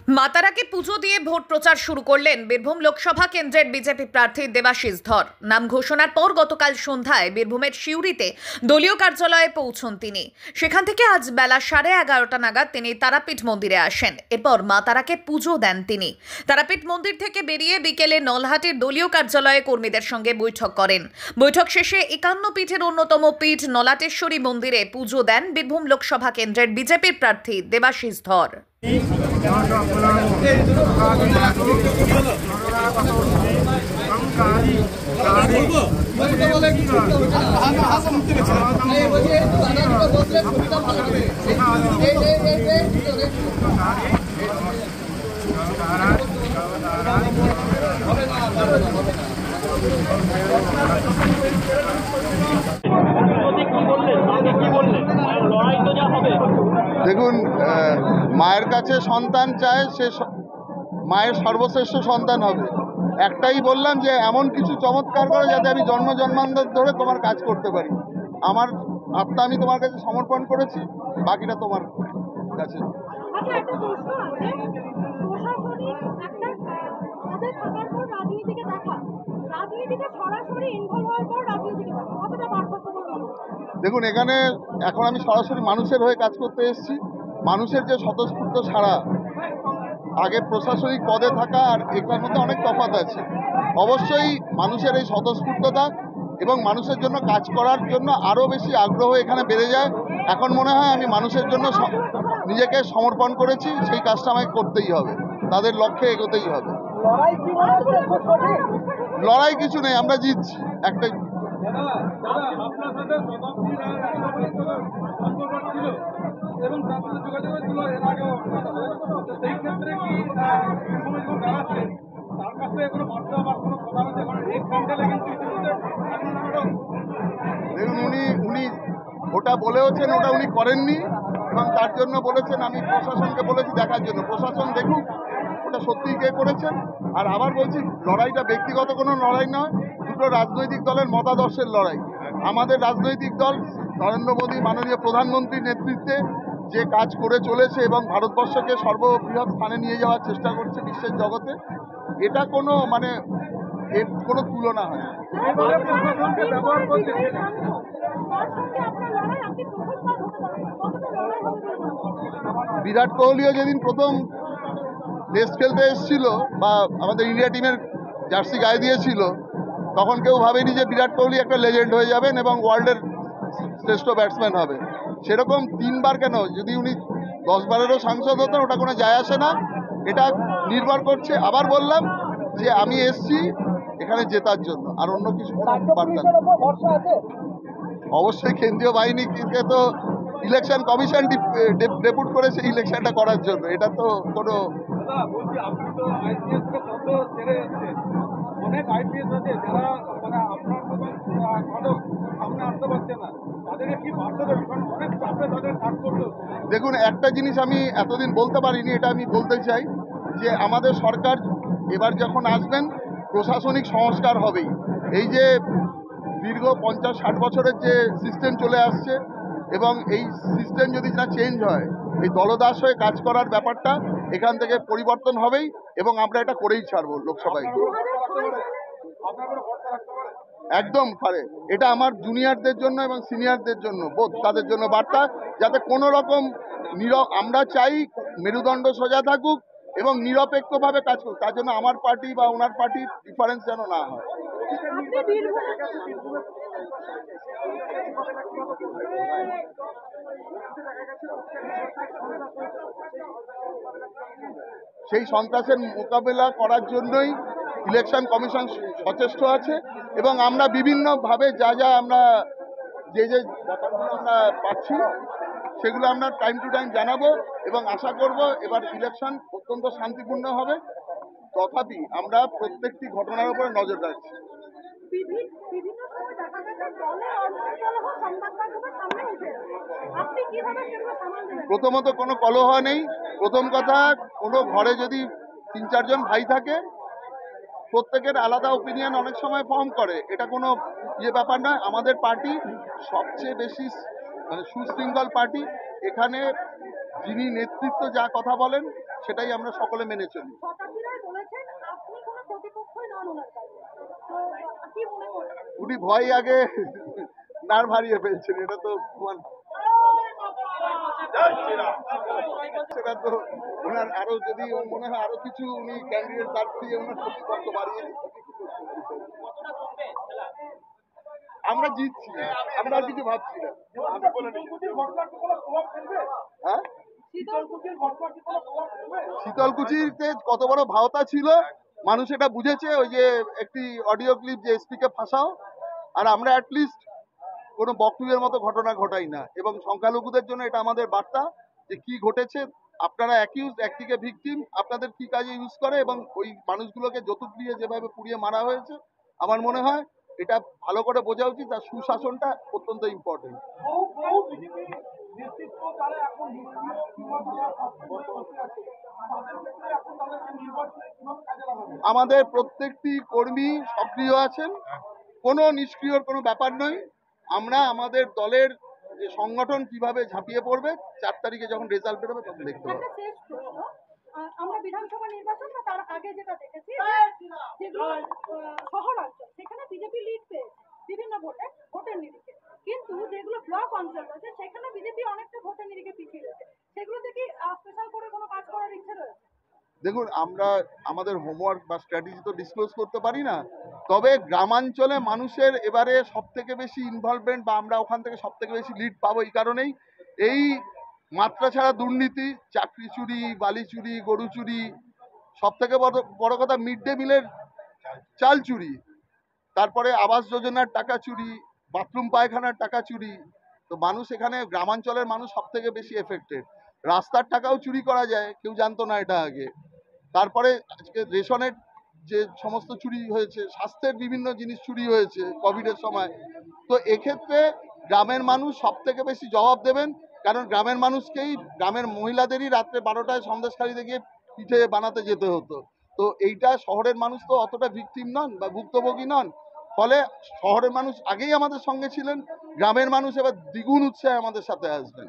মাতারাকে পুজো দিয়ে ভোট প্রচার শুরু করলেন বীরভূম লোকসভা কেন্দ্রের বিজেপি প্রার্থী দেবাশিস ধর। নাম ঘোষণার পর গতকাল সন্ধ্যায় বীরভূমের সিউড়িতে দলীয় কার্যালয়ে পৌঁছন তিনি। সেখান থেকে আজ বেলা 11:30 নাগাদ তিনি তারাপীঠ মন্দিরে আসেন। এরপর মাতারাকে পুজো দেন তিনি। তারাপীঠ মন্দির থেকে বেরিয়ে বিকেলে নলহাটির দলীয় কার্যালয়ে কর্মীদের সঙ্গে বৈঠক করেন। বৈঠক শেষে 51 পীঠের অন্যতম পীঠ নলাটেশ্বরী মন্দিরে পুজো দেন বীরভূম লোকসভা কেন্দ্রের বিজেপির প্রার্থী দেবাশিস ধর। দেখুন, মায়ের কাছে সন্তান চায়, সে মায়ের সর্বশ্রেষ্ঠ সন্তান হবে। একটাই বললাম যে এমন কিছু চমৎকার করে যাতে আমি জন্ম জন্মান্তর ধরে তোমার কাজ করতে পারি। আমার আত্মা আমি তোমার কাছে সমর্পণ করেছি, বাকিটা তোমার কাছে। দেখুন, এখানে এখন আমি সরাসরি মানুষের হয়ে কাজ করতে এসেছি। মানুষের যে স্বতঃস্ফূর্ত ছাড়া, আগে প্রশাসনিক পদে থাকা আর এটার মধ্যে অনেক তফাৎ আছে। অবশ্যই মানুষের এই স্বতঃস্ফূর্ততা এবং মানুষের জন্য কাজ করার জন্য আরও বেশি আগ্রহ এখানে বেড়ে যায়। এখন মনে হয় আমি মানুষের জন্য নিজেকে সমর্পণ করেছি, সেই কাজটা আমাকে করতেই হবে, তাদের লক্ষ্যে এগোতেই হবে। লড়াই কিছু নেই, আমরা জিতছি। একটাই দেখুন, উনি ওটা বলেওছেন, ওটা উনি করেননি এবং তার জন্য বলেছেন, আমি প্রশাসনকে বলেছি দেখার জন্য, প্রশাসন দেখুক ওটা সত্যিই কে করেছেন। আর আবার বলছি, লড়াইটা ব্যক্তিগত কোনো লড়াই নয়, দুটো রাজনৈতিক দলের মতাদর্শের লড়াই। আমাদের রাজনৈতিক দল নরেন্দ্র মোদী মাননীয় প্রধানমন্ত্রীর নেতৃত্বে যে কাজ করে চলেছে এবং ভারতবর্ষকে সর্ববৃহৎ স্থানে নিয়ে যাওয়ার চেষ্টা করছে বিশ্বের জগতে, এটা কোনো এর কোনো তুলনা হয় না। বিরাট কোহলিও যেদিন প্রথম টেস্ট খেলতে এসেছিল বা আমাদের ইন্ডিয়া টিমের জার্সি গায়ে দিয়েছিল, তখন কেউ ভাবেনি যে বিরাট কোহলি একটা লেজেন্ড হয়ে যাবেন এবং ওয়ার্ল্ডের শ্রেষ্ঠ ব্যাটসম্যান হবে। সেরকম 3বার কেন, যদি উনি 10বারেরও সাংসদ হতেন, ওটা কোনো যায় আসে না। এটা নির্ভর করছে, আবার বললাম যে আমি এসছি এখানে জেতার জন্য, আর অন্য কিছু বার্তা নেই। অবশ্যই কেন্দ্রীয় বাহিনীকে তো ইলেকশন কমিশন ডেপুট করেছে ইলেকশনটা করার জন্য, এটা তো কোনো দেখুন, একটা জিনিস আমি এতদিন বলতে পারিনি, এটা আমি বলতে চাই যে আমাদের সরকার এবার যখন আসবেন, প্রশাসনিক সংস্কার হবেই। এই যে দীর্ঘ 50-60 বছরের যে সিস্টেম চলে আসছে, এবং এই সিস্টেম যদি না চেঞ্জ হয়, এই দলদাস হয়ে কাজ করার ব্যাপারটা এখান থেকে পরিবর্তন হবেই এবং আমরা এটা করেই ছাড়বো লোকসভায়। একদম পারে। এটা আমার জুনিয়রদের জন্য এবং সিনিয়রদের জন্য, বোধ তাদের জন্য বার্তা, যাতে কোনো রকম আমরা চাই মেরুদণ্ড সোজা থাকুক এবং নিরপেক্ষভাবে কাজ করুক। তার জন্য আমার পার্টি বা ওনার পার্টির ডিফারেন্স যেন না হয়। সেই সন্ত্রাসের মোকাবেলা করার জন্যই ইলেকশন কমিশন সচেষ্ট আছে এবং আমরা বিভিন্নভাবে যা আমরা যে ব্যাপারগুলো আমরা পাচ্ছি সেগুলো আমরা টাইম টু টাইম জানাবো এবং আশা করব এবার ইলেকশন অত্যন্ত শান্তিপূর্ণ হবে। তথাপি আমরা প্রত্যেকটি ঘটনার উপরে নজর রাখছি। প্রথমত কোনো কলহ নেই। প্রথম কথা, কোনো ঘরে যদি 3-4 জন ভাই থাকে, প্রত্যেকের আলাদা ওপিনিয়ন অনেক সময় ফর্ম করে, এটা কোনো ব্যাপার নয়। আমাদের পার্টি সবচেয়ে বেশি মানে সুশৃঙ্খল পার্টি। এখানে যিনি নেতৃত্ব যা কথা বলেন সেটাই আমরা সকলে মেনে চলি। শতাব্দীরাই বলেছেন আপনি কোনো প্রতিপক্ষই নন ওনার কাছে, তো কি মনে করছেন? উনি ভয় আগে নার্ভ হারিয়ে ফেলছেন, এটা তো সেটা তো ওনার আরো যদি মনে হয় আরো কিছু উনি ক্যান্ডিডেট বাদ দিয়ে ওনার প্রতিপক্ষ বাড়িয়ে আমরা জিতছি, আমরা আর কিছু ভাবছি না। হ্যাঁ, শীতলকুচিতে কত বড় ভাওতা ছিল মানুষ এটা বুঝেছে। ওই যে একটি অডিও ক্লিপ যে এসপি কে ফাঁসাও, আর আমরা অ্যাটলিস্ট কোনো বকটুয়ের মতো ঘটনা ঘটাই না। এবং সংখ্যালঘুদের জন্য এটা আমাদের বার্তা যে কি ঘটেছে, আপনারা অ্যাকিউজ, একদিকে ভিকটিম, আপনাদের কি কাজে ইউজ করে এবং ওই মানুষগুলোকে যৌতুক দিয়ে যেভাবে পুড়িয়ে মারা হয়েছে, আমার মনে হয় এটা ভালো করে বোঝা উচিত। আর সুশাসনটা অত্যন্ত ইম্পর্টেন্ট। আমাদের প্রত্যেকটি কর্মী সক্রিয় আছেন, কোনো নিষ্ক্রিয়র কোনো ব্যাপার নয়। আমরা আমাদের দলের যে সংগঠন কিভাবে ঝাঁপিয়ে পড়বে 4 তারিখে যখন রেজাল্ট বেরোবে তখন দেখতে পাবো। একটা শেষ প্রশ্ন, আমরা বিধানসভা নির্বাচন বা তার আগে যেটা দেখেছি যেগুলো শহরাঞ্চল সেখানে বিজেপি লিড পেয়েছে বিভিন্ন ভোটের নিরিখে, কিন্তু যেগুলো ব্লক অঞ্চল রয়েছে সেখানে বিজেপি অনেকটা ভোটের নিরিখে পিছিয়ে রয়েছে, সেগুলোতে কি স্পেশাল করে কোনো কাজ করার ইচ্ছে রয়েছে? দেখুন, আমরা আমাদের হোমওয়ার্ক বা স্ট্র্যাটেজি তো ডিসক্লোজ করতে পারি না, তবে গ্রামাঞ্চলে মানুষের এবারে সব থেকে বেশি ইনভলভমেন্ট বা আমরা ওখান থেকে সব থেকে বেশি লিড পাবো এই কারণেই, এই মাত্রা ছাড়া দুর্নীতি, চাকরি চুরি, বালি চুরি, গরু চুরি, সব থেকে বড় কথা মিড ডে মিলের চাল চুরি, তারপরে আবাস যোজনার টাকা চুরি, বাথরুম পায়খানার টাকা চুরি। তো মানুষ এখানে গ্রামাঞ্চলের মানুষ সব থেকে বেশি এফেক্টেড। রাস্তার টাকাও চুরি করা যায়, কেউ জানতো না এটা আগে। তারপরে আজকে রেশনের যে সমস্ত চুরি হয়েছে, স্বাস্থ্যের বিভিন্ন জিনিস চুরি হয়েছে কোভিডের সময়। তো এক্ষেত্রে গ্রামের মানুষ সব থেকে বেশি জবাব দেবেন, কারণ গ্রামের মানুষকেই, গ্রামের মহিলাদেরই রাত্রে 12টায় সন্দেশখালিতে গিয়ে পিঠে বানাতে যেতে হতো। তো এইটা শহরের মানুষ তো অতটা ভিকটিম নন বা ভুক্তভোগী নন, ফলে শহরের মানুষ আগেই আমাদের সঙ্গে ছিলেন, গ্রামের মানুষ এবার দ্বিগুণ উৎসাহে আমাদের সাথে আসবেন।